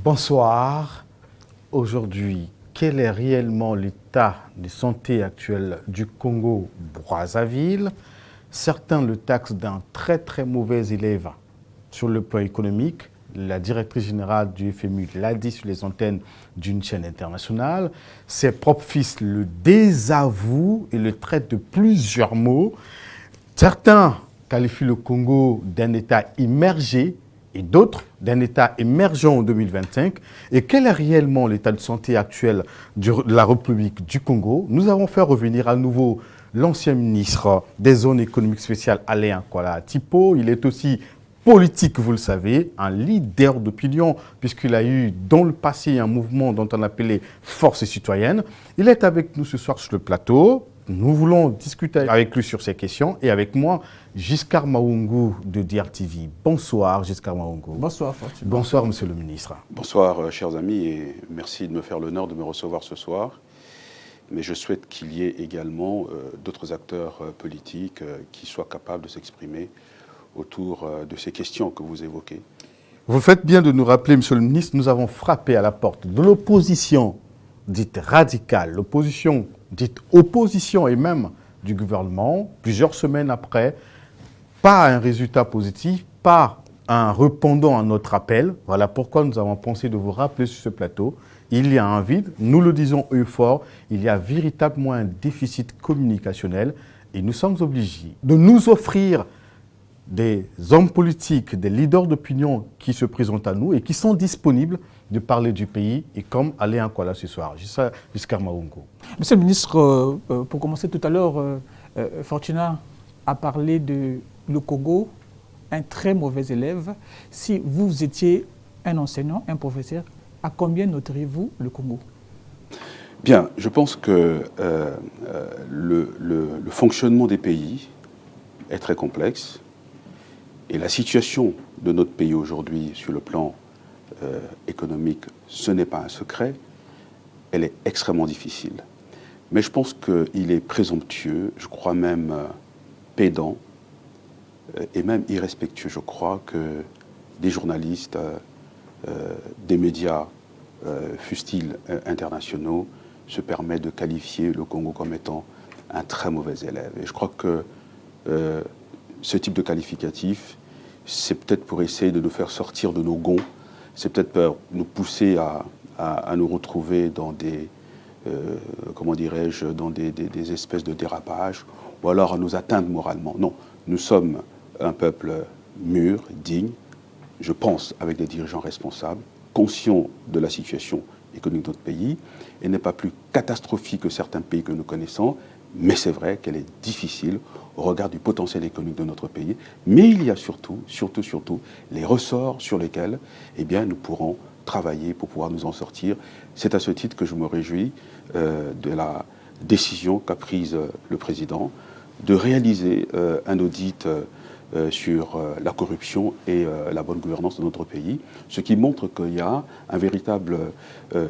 Bonsoir. Aujourd'hui, quel est réellement l'état de santé actuel du Congo-Brazzaville? Certains le taxent d'un très très mauvais élève sur le plan économique. La directrice générale du FMI l'a dit sur les antennes d'une chaîne internationale. Ses propres fils le désavouent et le traitent de plusieurs mots. Certains qualifient le Congo d'un État immergé et d'autres d'un État émergent en 2025. Et quel est réellement l'état de santé actuel de la République du Congo? Nous avons fait revenir à nouveau l'ancien ministre des zones économiques spéciales, Alain Koala-Tipo. Il est aussi politique, vous le savez, un leader d'opinion, puisqu'il a eu dans le passé un mouvement dont on appelait Force citoyenne. Il est avec nous ce soir sur le plateau. Nous voulons discuter avec lui sur ces questions et avec moi, Giscard Maungu de DRTV. Bonsoir, Giscard Maungu. Bonsoir, Fortune. Bonsoir, monsieur le ministre. Bonsoir, chers amis, et merci de me faire l'honneur de me recevoir ce soir. Mais je souhaite qu'il y ait également d'autres acteurs politiques qui soient capables de s'exprimer autour de ces questions que vous évoquez. Vous faites bien de nous rappeler, monsieur le ministre, nous avons frappé à la porte de l'opposition dite radicale, l'opposition dite opposition et même du gouvernement, plusieurs semaines après, pas un résultat positif, pas un répondant à notre appel. Voilà pourquoi nous avons pensé de vous rappeler sur ce plateau. Il y a un vide, nous le disons haut et fort, il y a véritablement un déficit communicationnel et nous sommes obligés de nous offrir des hommes politiques, des leaders d'opinion qui se présentent à nous et qui sont disponibles de parler du pays, et comme Alain Koala ce soir, Giscard Maungu. Monsieur le ministre, pour commencer tout à l'heure, Fortuna a parlé de le Congo, un très mauvais élève. Si vous étiez un enseignant, un professeur, à combien noteriez-vous le Congo? Bien, je pense que le fonctionnement des pays est très complexe. Et la situation de notre pays aujourd'hui sur le plan économique, ce n'est pas un secret, elle est extrêmement difficile. Mais je pense qu'il est présomptueux, je crois même pédant et même irrespectueux. Je crois que des journalistes, des médias, fussent-ils internationaux, se permettent de qualifier le Congo comme étant un très mauvais élève. Et je crois que ce type de qualificatif, c'est peut-être pour essayer de nous faire sortir de nos gonds, c'est peut-être pour nous pousser à nous retrouver dans des, comment dirais-je, dans des espèces de dérapages, ou alors à nous atteindre moralement. Non, nous sommes un peuple mûr, digne, je pense avec des dirigeants responsables, conscients de la situation économique de notre pays, et n'est pas plus catastrophique que certains pays que nous connaissons, mais c'est vrai qu'elle est difficile au regard du potentiel économique de notre pays. Mais il y a surtout, les ressorts sur lesquels nous pourrons travailler pour pouvoir nous en sortir. C'est à ce titre que je me réjouis de la décision qu'a prise le président de réaliser un audit sur la corruption et la bonne gouvernance de notre pays, ce qui montre qu'il y a un véritable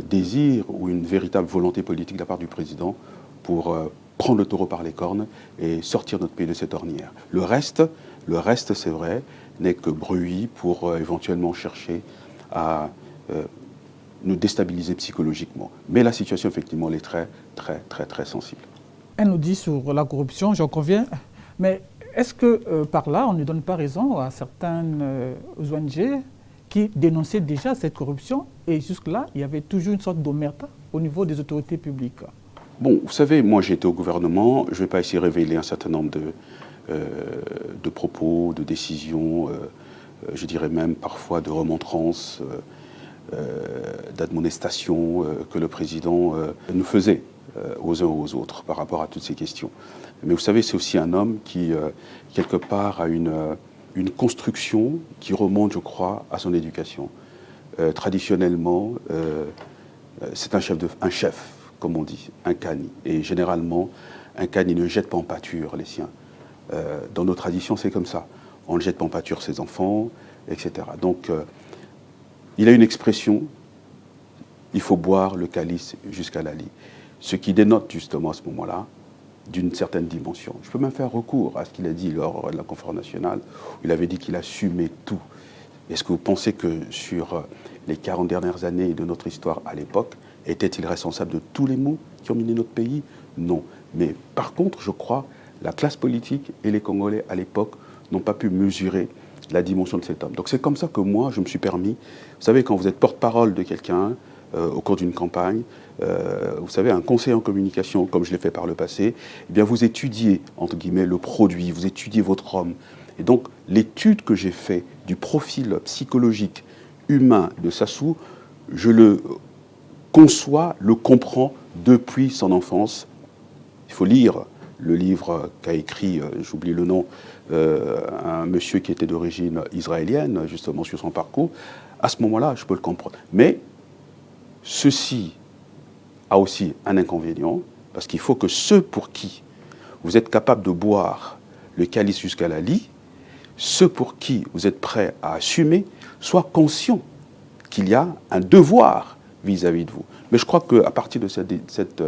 désir ou une véritable volonté politique de la part du président pour prendre le taureau par les cornes et sortir notre pays de cette ornière. Le reste, c'est vrai, n'est que bruit pour éventuellement chercher à nous déstabiliser psychologiquement. Mais la situation, effectivement, elle est très, très, très, très sensible. Un audit sur la corruption, j'en conviens, mais est-ce que par là, on ne donne pas raison à certaines ONG qui dénonçaient déjà cette corruption et jusque-là, il y avait toujours une sorte d'omerta au niveau des autorités publiques? Bon, vous savez, moi j'ai été au gouvernement, je ne vais pas essayer de révéler un certain nombre de propos, de décisions, je dirais même parfois de remontrances, d'admonestations que le président nous faisait aux uns aux autres par rapport à toutes ces questions. Mais vous savez, c'est aussi un homme qui, quelque part, a une construction qui remonte, je crois, à son éducation. Traditionnellement, c'est un chef, comme on dit, un cani. Et généralement, un cani ne jette pas en pâture les siens. Dans nos traditions, c'est comme ça. On ne jette pas en pâture ses enfants, etc. Donc, il a une expression, il faut boire le calice jusqu'à la lie. Ce qui dénote justement à ce moment-là d'une certaine dimension. Je peux même faire recours à ce qu'il a dit lors de la conférence nationale, où il avait dit qu'il assumait tout. Est-ce que vous pensez que sur les 40 dernières années de notre histoire à l'époque, était-il responsable de tous les maux qui ont miné notre pays? Non. Mais par contre, je crois, la classe politique et les Congolais à l'époque n'ont pas pu mesurer la dimension de cet homme. Donc c'est comme ça que moi, je me suis permis, vous savez, quand vous êtes porte-parole de quelqu'un au cours d'une campagne, vous savez, un conseiller en communication, comme je l'ai fait par le passé, eh bien vous étudiez, entre guillemets, le produit, vous étudiez votre homme. Et donc, l'étude que j'ai faite du profil psychologique humain de Sassou, je le conçois, le comprends depuis son enfance. Il faut lire le livre qu'a écrit, j'oublie le nom, un monsieur qui était d'origine israélienne, justement sur son parcours. À ce moment-là, je peux le comprendre. Mais ceci a aussi un inconvénient, parce qu'il faut que ceux pour qui vous êtes capable de boire le calice jusqu'à la lie, ceux pour qui vous êtes prêts à assumer, soient conscients qu'il y a un devoir vis-à-vis de vous. Mais je crois qu'à partir de cette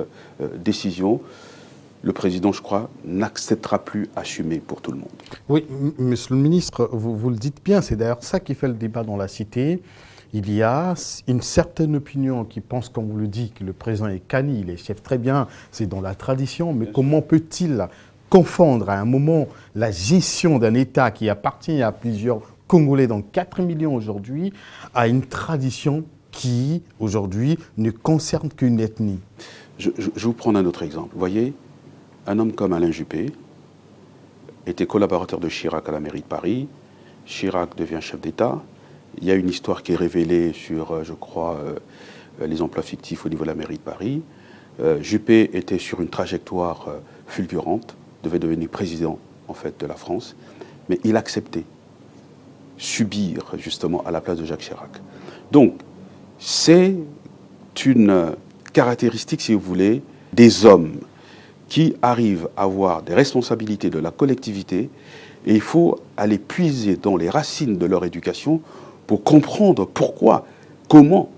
décision, le président, je crois, n'acceptera plus assumer pour tout le monde. Oui, monsieur le ministre, vous le dites bien, c'est d'ailleurs ça qui fait le débat dans la cité. Il y a une certaine opinion qui pense, comme vous le dites, que le président est cani, il est chef très bien, c'est dans la tradition, mais comment peut-il confondre à un moment la gestion d'un État qui appartient à plusieurs Congolais, donc 4 millions aujourd'hui, à une tradition qui, aujourd'hui, ne concerne qu'une ethnie? Je vous prends un autre exemple. Vous voyez, un homme comme Alain Juppé était collaborateur de Chirac à la mairie de Paris. Chirac devient chef d'État. Il y a une histoire qui est révélée sur, je crois, les emplois fictifs au niveau de la mairie de Paris. Juppé était sur une trajectoire fulgurante, devait devenir président, en fait, de la France. Mais il acceptait subir, justement, à la place de Jacques Chirac. Donc, c'est une caractéristique, si vous voulez, des hommes qui arrivent à avoir des responsabilités de la collectivité, et il faut aller puiser dans les racines de leur éducation pour comprendre pourquoi, comment,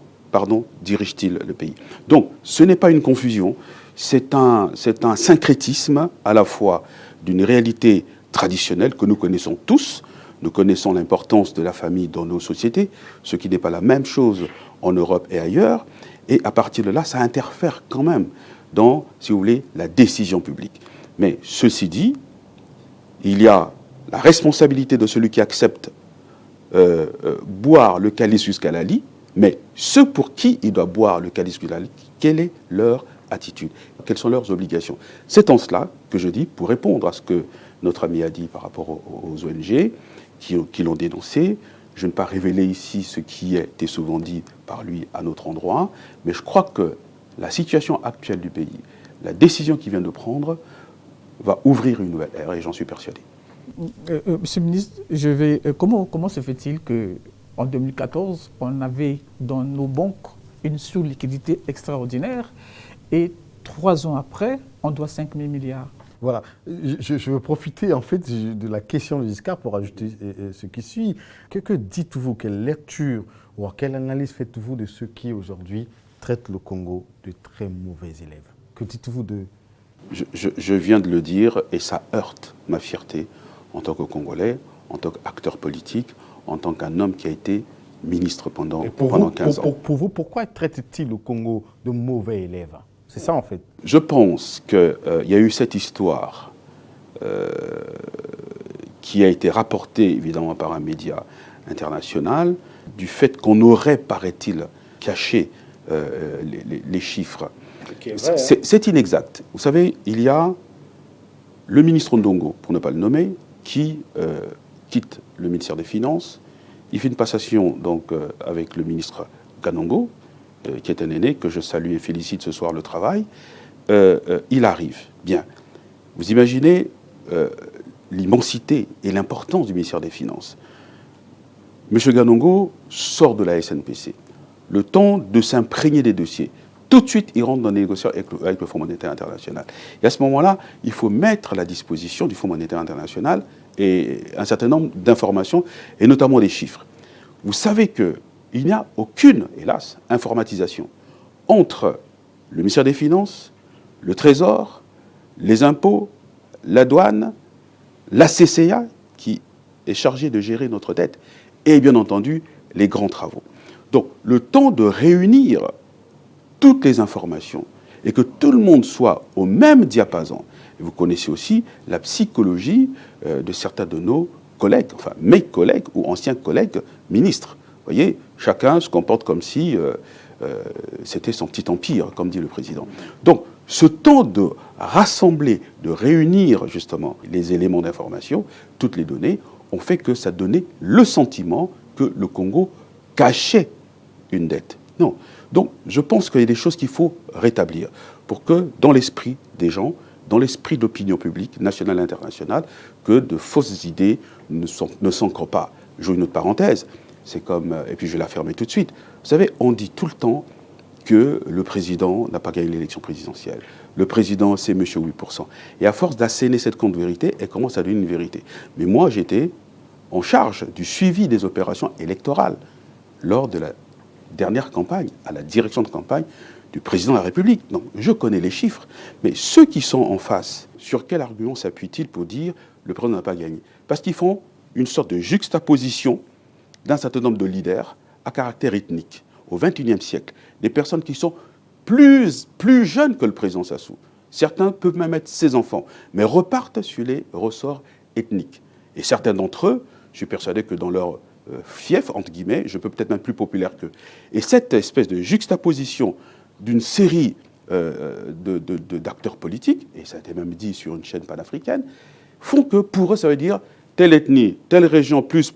dirige-t-il le pays. Donc, ce n'est pas une confusion, c'est un syncrétisme à la fois d'une réalité traditionnelle que nous connaissons tous. Nous connaissons l'importance de la famille dans nos sociétés, ce qui n'est pas la même chose en Europe et ailleurs, et à partir de là, ça interfère quand même dans, si vous voulez, la décision publique. Mais ceci dit, il y a la responsabilité de celui qui accepte boire le calice jusqu'à la lie, mais ceux pour qui il doit boire le calice jusqu'à la lie, quelle est leur attitude? Quelles sont leurs obligations? C'est en cela que je dis, pour répondre à ce que notre ami a dit par rapport aux ONG qui l'ont dénoncé, je ne vais pas révéler ici ce qui a été souvent dit par lui à notre endroit, mais je crois que la situation actuelle du pays, la décision qu'il vient de prendre, va ouvrir une nouvelle ère, et j'en suis persuadé. Monsieur le ministre, comment se fait-il qu'en 2014, on avait dans nos banques une surliquidité extraordinaire, et 3 ans après, on doit 5 000 milliards? Voilà, je veux profiter en fait de la question de Giscard pour ajouter ce qui suit. Que dites-vous, quelle lecture ou quelle analyse faites-vous de ceux qui aujourd'hui traitent le Congo de très mauvais élèves? Que dites-vous de... Je viens de le dire et ça heurte ma fierté en tant que Congolais, en tant qu'acteur politique, en tant qu'un homme qui a été ministre pendant 15 ans. Pour vous, pourquoi traite-t-il le Congo de mauvais élèves? C'est ça en fait. Je pense qu'il y a eu cette histoire qui a été rapportée évidemment par un média international du fait qu'on aurait, paraît-il, caché les chiffres. C'est inexact. Vous savez, il y a le ministre Ndongo, pour ne pas le nommer, qui quitte le ministère des Finances. Il fait une passation donc, avec le ministre Kanongo, qui est un aîné, que je salue et félicite ce soir le travail. Il arrive. Bien. Vous imaginez l'immensité et l'importance du ministère des Finances. M. Kanongo sort de la SNPC. Le temps de s'imprégner des dossiers. Tout de suite, il rentre dans les négociations avec le Fonds monétaire international. Et à ce moment-là, il faut mettre à la disposition du Fonds monétaire international et un certain nombre d'informations, et notamment des chiffres. Vous savez qu'il n'y a aucune, hélas, informatisation entre le ministère des Finances, le Trésor, les impôts, la douane, la CCA, qui est chargée de gérer notre dette, et bien entendu les grands travaux. Donc le temps de réunir toutes les informations et que tout le monde soit au même diapason. Et vous connaissez aussi la psychologie de certains de nos collègues, enfin mes collègues ou anciens collègues ministres. Vous voyez, chacun se comporte comme si c'était son petit empire, comme dit le président. Donc, ce temps de rassembler, de réunir justement les éléments d'information, toutes les données, ont fait que ça donnait le sentiment que le Congo cachait une dette. Non. Donc, je pense qu'il y a des choses qu'il faut rétablir pour que, dans l'esprit des gens, dans l'esprit de l'opinion publique, nationale et internationale, que de fausses idées ne s'ancrent pas. Je joue une autre parenthèse. C'est comme, et puis je vais la fermer tout de suite. Vous savez, on dit tout le temps que le président n'a pas gagné l'élection présidentielle. Le président, c'est monsieur 8%. Et à force d'asséner cette contre-vérité, elle commence à devenir une vérité. Mais moi, j'étais en charge du suivi des opérations électorales lors de la dernière campagne, à la direction de campagne du président de la République. Donc, je connais les chiffres. Mais ceux qui sont en face, sur quel argument s'appuient-ils pour dire le président n'a pas gagné? Parce qu'ils font une sorte de juxtaposition d'un certain nombre de leaders à caractère ethnique, au XXIe siècle. Des personnes qui sont plus jeunes que le président Sassou. Certains peuvent même être ses enfants, mais repartent sur les ressorts ethniques. Et certains d'entre eux, je suis persuadé que dans leur fief, entre guillemets, je peux peut-être même plus populaire qu'eux. Et cette espèce de juxtaposition d'une série d'acteurs politiques, et ça a été même dit sur une chaîne panafricaine, font que pour eux, ça veut dire telle ethnie, telle région, plus,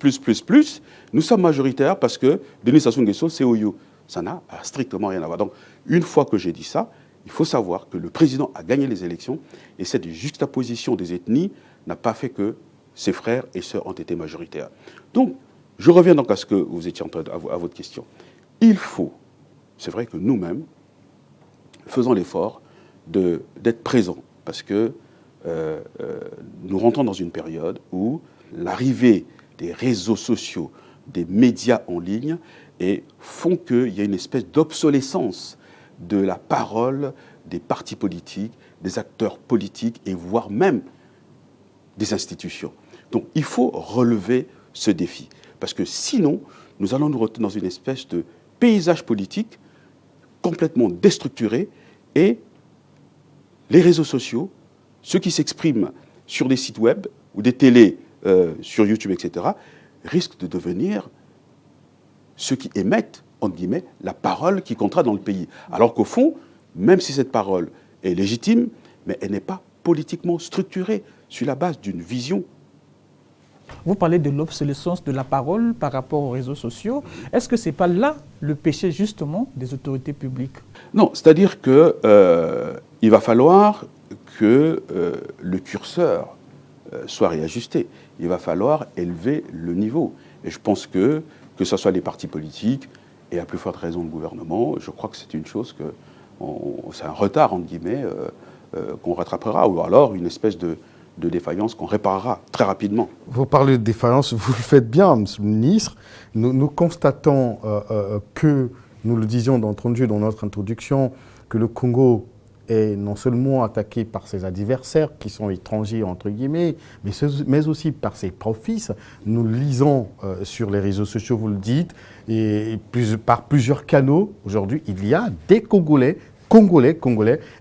nous sommes majoritaires parce que Denis Sassou Nguesso, c'est Oyo. Ça n'a strictement rien à voir. Donc, une fois que j'ai dit ça, il faut savoir que le président a gagné les élections et cette juxtaposition des ethnies n'a pas fait que ses frères et sœurs ont été majoritaires. Donc, je reviens donc à ce que vous étiez en train à votre question. Il faut, c'est vrai que nous-mêmes, faisons l'effort d'être présents parce que nous rentrons dans une période où l'arrivée des réseaux sociaux, des médias en ligne, et font qu'il y a une espèce d'obsolescence de la parole des partis politiques, des acteurs politiques et voire même des institutions. Donc il faut relever ce défi. Parce que sinon, nous allons nous retrouver dans une espèce de paysage politique complètement déstructuré et les réseaux sociaux, ceux qui s'expriment sur des sites web ou des télés sur YouTube, etc., risquent de devenir ceux qui émettent, entre guillemets, la parole qui comptera dans le pays. Alors qu'au fond, même si cette parole est légitime, mais elle n'est pas politiquement structurée sur la base d'une vision. Vous parlez de l'obsolescence de la parole par rapport aux réseaux sociaux. Est-ce que ce n'est pas là le péché, justement, des autorités publiques? Non, c'est-à-dire qu'il va falloir que le curseur soit réajusté. Il va falloir élever le niveau. Et je pense que ce soit les partis politiques et à plus forte raison le gouvernement, je crois que c'est une chose que c'est un retard, entre guillemets, qu'on rattrapera, ou alors une espèce de défaillance qu'on réparera très rapidement. Vous parlez de défaillance, vous le faites bien, Monsieur le ministre. Nous constatons que, nous le disions d'entrée de jeu dans notre introduction, que le Congo est non seulement attaqué par ses adversaires, qui sont étrangers, entre guillemets, mais aussi par ses profits. Nous le lisons sur les réseaux sociaux, vous le dites, et par plusieurs canaux. Aujourd'hui, il y a des Congolais,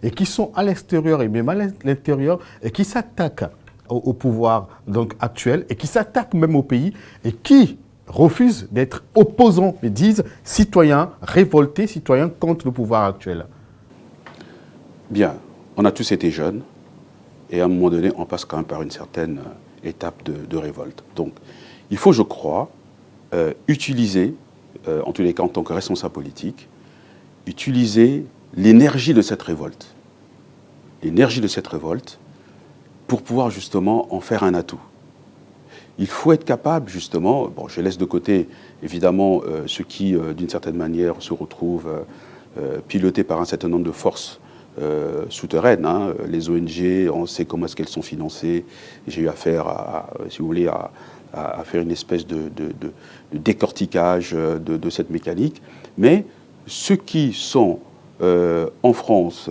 et qui sont à l'extérieur et même à l'intérieur, et qui s'attaquent au pouvoir donc, actuel, et qui s'attaquent même au pays, et qui refusent d'être opposants, mais disent citoyens révoltés, citoyens contre le pouvoir actuel. Bien, on a tous été jeunes, et à un moment donné, on passe quand même par une certaine étape de révolte. Donc, il faut, je crois, utiliser, en tous les cas en tant que responsable politique, utiliser l'énergie de cette révolte. L'énergie de cette révolte pour pouvoir justement en faire un atout. Il faut être capable justement, bon, je laisse de côté évidemment ceux qui, d'une certaine manière, se retrouvent pilotés par un certain nombre de forces souterraines, hein. Les ONG, on sait comment est-ce qu'elles sont financées. J'ai eu affaire, si vous voulez, à faire une espèce de décortiquage de cette mécanique. Mais ceux qui sont en France,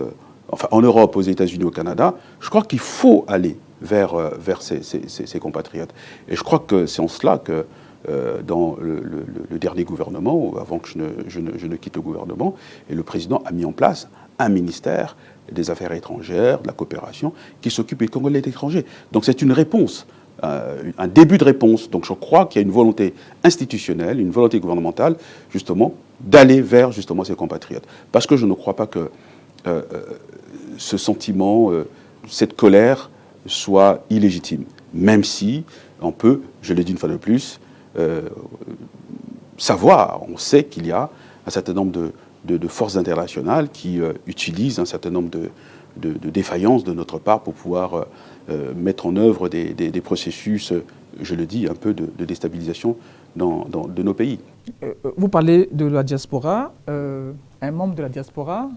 enfin en Europe, aux États-Unis, au Canada, je crois qu'il faut aller vers ses compatriotes. Et je crois que c'est en cela que dans le dernier gouvernement, avant que je ne quitte le gouvernement, et le président a mis en place un ministère des Affaires étrangères, de la coopération, qui s'occupe des Congolais étrangers. Donc c'est une réponse, un début de réponse. Donc je crois qu'il y a une volonté institutionnelle, une volonté gouvernementale, justement, d'aller vers justement ces compatriotes. Parce que je ne crois pas que ce sentiment, cette colère soit illégitime. Même si on peut, je l'ai dit une fois de plus, savoir, on sait qu'il y a un certain nombre de forces internationales qui utilisent un certain nombre de défaillances de notre part pour pouvoir mettre en œuvre des processus, je le dis, un peu de déstabilisation de nos pays. Vous parlez de la diaspora. Un membre de la diaspora,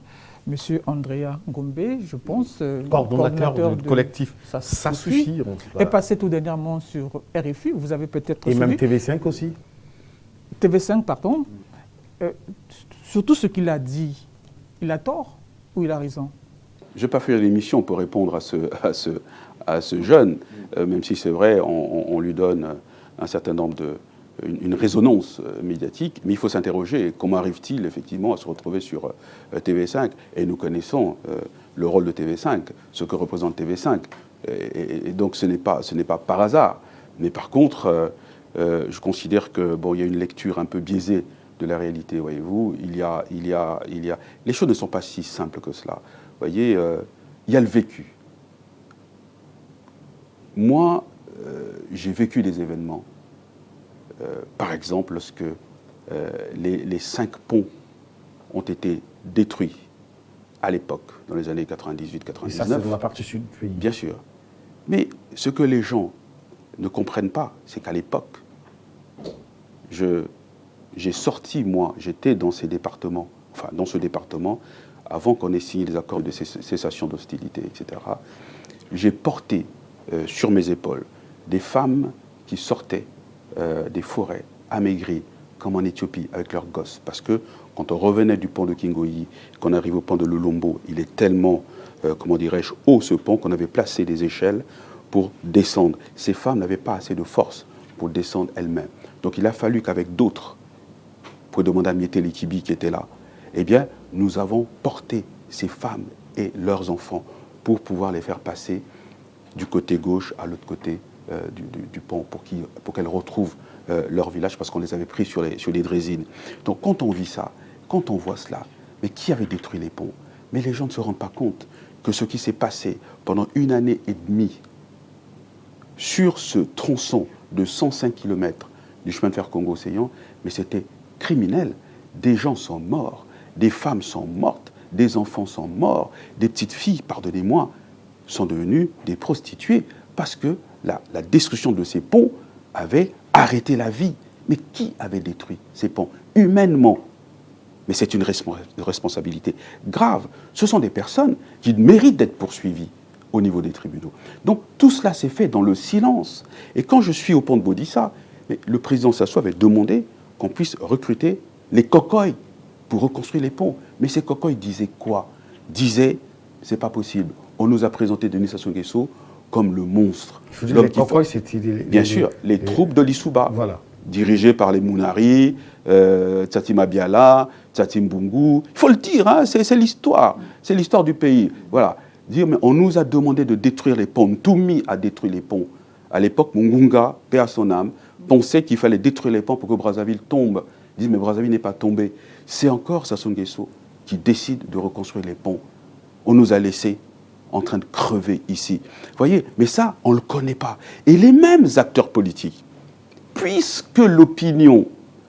M. Andrea Ngombe, je pense, coordonnateur du collectif Ça suffit, est passé tout dernièrement sur RFI. Vous avez peut-être et suivi. même TV5 aussi. TV5, pardon. Sur tout ce qu'il a dit, il a tort ou il a raison? Je n'ai pas fait l'émission pour répondre à ce jeune, même si c'est vrai, on lui donne un certain nombre une résonance médiatique, mais il faut s'interroger, comment arrive-t-il effectivement à se retrouver sur TV5? Et nous connaissons le rôle de TV5, ce que représente TV5, et donc ce n'est pas par hasard. Mais par contre, je considère que bon, il y a une lecture un peu biaisée de la réalité, voyez-vous. Les choses ne sont pas si simples que cela. Vous voyez, il y a le vécu. Moi, j'ai vécu des événements. Par exemple, lorsque les 5 ponts ont été détruits à l'époque, dans les années 98-99. Et ça, c'est dans la partie sud du pays. Bien sûr. Mais ce que les gens ne comprennent pas, c'est qu'à l'époque, j'ai sorti, moi, j'étais dans ce département, avant qu'on ait signé les accords de cessation d'hostilité, etc. J'ai porté sur mes épaules des femmes qui sortaient des forêts amaigries, comme en Éthiopie, avec leurs gosses. Parce que quand on revenait du pont de Kingoyi, qu'on arrive au pont de Lulombo, il est tellement, comment dirais-je, haut ce pont qu'on avait placé des échelles pour descendre. Ces femmes n'avaient pas assez de force pour descendre elles-mêmes. Donc il a fallu qu'avec d'autres, pour demander à Miete Likibi qui était là, eh bien, nous avons porté ces femmes et leurs enfants pour pouvoir les faire passer du côté gauche à l'autre côté du pont pour qu'elles retrouvent leur village parce qu'on les avait pris sur les draisines. Donc quand on vit ça, quand on voit cela, mais qui avait détruit les ponts? Mais les gens ne se rendent pas compte que ce qui s'est passé pendant 1 année et demie sur ce tronçon de 105 km du chemin de fer Congo-Séyan, mais c'était criminel. Des gens sont morts, des femmes sont mortes, des enfants sont morts, des petites filles, pardonnez-moi, sont devenues des prostituées parce que la destruction de ces ponts avait arrêté la vie. Mais qui avait détruit ces ponts? Humainement. Mais c'est une responsabilité grave. Ce sont des personnes qui méritent d'être poursuivies au niveau des tribunaux. Donc tout cela s'est fait dans le silence. Et quand je suis au pont de Bodissa, le président Sassou avait demandé qu'on puisse recruter les cocoys pour reconstruire les ponts. Mais ces cocoys disaient quoi? Disaient, c'est pas possible. On nous a présenté Denis Sassou Nguesso comme le monstre. Les cocoys, c'était bien sûr, les troupes de l'Issouba, voilà, dirigées par les Mounari, Tsatima Biala, Tsatim Bungu. Il faut le dire, hein, c'est l'histoire. C'est l'histoire du pays. Voilà. Dire, mais on nous a demandé de détruire les ponts. Ntoumi a détruit les ponts. À l'époque, Mungunga, paix à son âme, pensait qu'il fallait détruire les ponts pour que Brazzaville tombe. Ils disent, mais Brazzaville n'est pas tombé. C'est encore Sassou Nguesso qui décide de reconstruire les ponts. On nous a laissés en train de crever ici. Vous voyez, mais ça, on ne le connaît pas. Et les mêmes acteurs politiques, puisque l'opinion,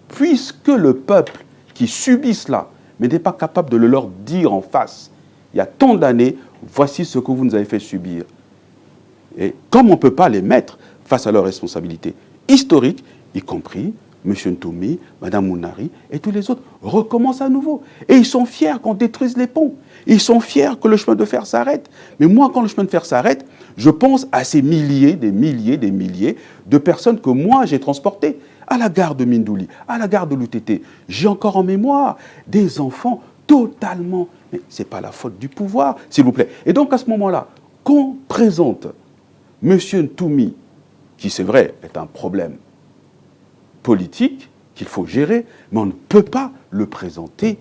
puisque le peuple qui subit cela, mais n'est pas capable de le leur dire en face, il y a tant d'années, voici ce que vous nous avez fait subir. Et comme on ne peut pas les mettre face à leurs responsabilités historiques, y compris M. Ntoumi, Mme Mounari et tous les autres, recommencent à nouveau. Et ils sont fiers qu'on détruise les ponts. Ils sont fiers que le chemin de fer s'arrête. Mais moi, quand le chemin de fer s'arrête, je pense à ces milliers, des milliers de personnes que moi, j'ai transportées à la gare de Mindouli, à la gare de l'UTT. J'ai encore en mémoire des enfants totalement... Mais ce n'est pas la faute du pouvoir, s'il vous plaît. Et donc, à ce moment-là, qu'on présente M. Ntoumi, qui, c'est vrai, est un problème, politique qu'il faut gérer, mais on ne peut pas le présenter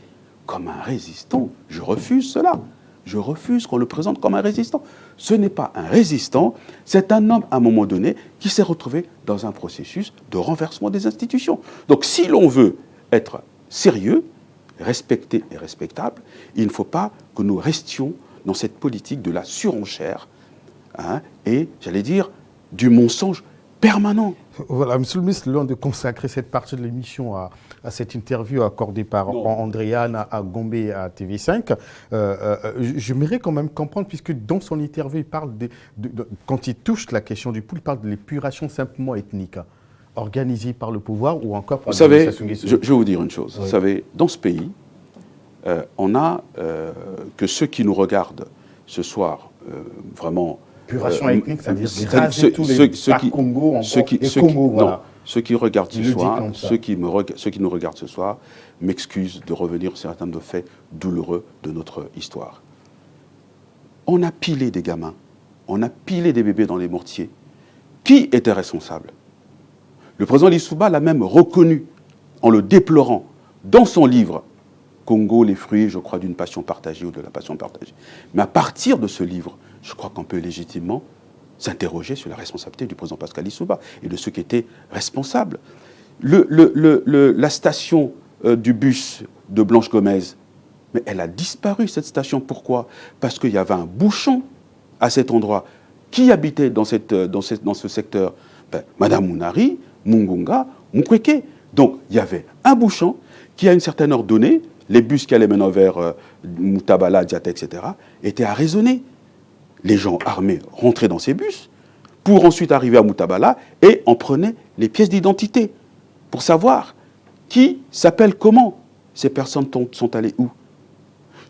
comme un résistant. Je refuse cela. Je refuse qu'on le présente comme un résistant. Ce n'est pas un résistant, c'est un homme, à un moment donné, qui s'est retrouvé dans un processus de renversement des institutions. Donc, si l'on veut être sérieux, respecté et respectable, il ne faut pas que nous restions dans cette politique de la surenchère, hein, et, j'allais dire, du mensonge permanent. Voilà, Monsieur le ministre, l'heure de consacrer cette partie de l'émission à cette interview accordée par Andréane à Gombe et à TV5. J'aimerais quand même comprendre, puisque dans son interview, il parle quand il touche la question du pool, il parle de l'épuration simplement ethnique, organisée par le pouvoir ou encore par l'administration. Vous savez, je vais vous dire une chose. Oui. Vous savez, dans ce pays, on a que ceux qui nous regardent ce soir, vraiment... Épuration ethnique, ça veut dire raser tous les Congo, ceux qui regardent ce soir, ceux qui nous regardent ce soir, m'excusent de revenir sur un certain nombre de faits douloureux de notre histoire. On a pilé des gamins, on a pilé des bébés dans les mortiers. Qui était responsable? Le président Lissouba l'a même reconnu en le déplorant dans son livre Congo, les fruits, je crois, d'une passion partagée ou de la passion partagée. Mais à partir de ce livre, je crois qu'on peut légitimement s'interroger sur la responsabilité du président Pascal Lissouba et de ceux qui étaient responsables. La station du bus de Blanche Gomez, mais elle a disparu, cette station. Pourquoi? Parce qu'il y avait un bouchon à cet endroit. Qui habitait dans ce secteur? Madame Mounari, Mungunga, Mukwege. Donc, il y avait un bouchon qui, à une certaine heure donnée, les bus qui allaient maintenant vers Moutabala, Diaté, etc., étaient arraisonnés. Les gens armés rentraient dans ces bus pour ensuite arriver à Moutabala et en prenaient les pièces d'identité pour savoir qui s'appelle comment. Ces personnes sont allées où?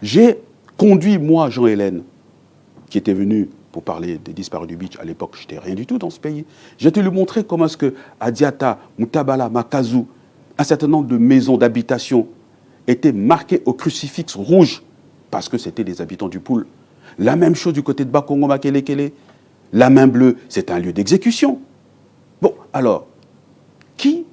J'ai conduit, moi, Jean-Hélène, qui était venu pour parler des disparus du beach. À l'époque, je n'étais rien du tout dans ce pays. J'ai été lui montrer comment est-ce que à Diata, Moutabala, Makazu, un certain nombre de maisons d'habitation étaient marquées au crucifix rouge parce que c'était des habitants du Poul. La même chose du côté de Bakongo, Makelekele. La main bleue, c'est un lieu d'exécution. Bon, alors, qui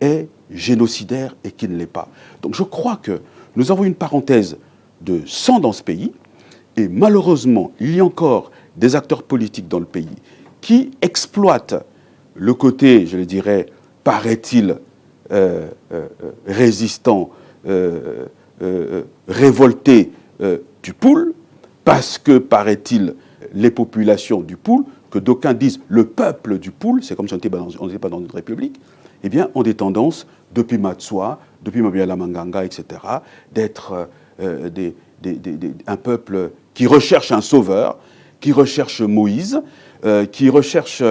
est génocidaire et qui ne l'est pas? Donc je crois que nous avons une parenthèse de sang dans ce pays, et malheureusement, il y a encore des acteurs politiques dans le pays qui exploitent le côté, je le dirais, paraît-il, résistant, révolté du Poul, parce que, paraît-il, les populations du Poul, que d'aucuns disent le peuple du Poul, c'est comme si on n'était pas dans une république, eh bien, ont des tendances, depuis Matsua, depuis Mabiala Manganga, etc., d'être un peuple qui recherche un sauveur, qui recherche Moïse, qui recherche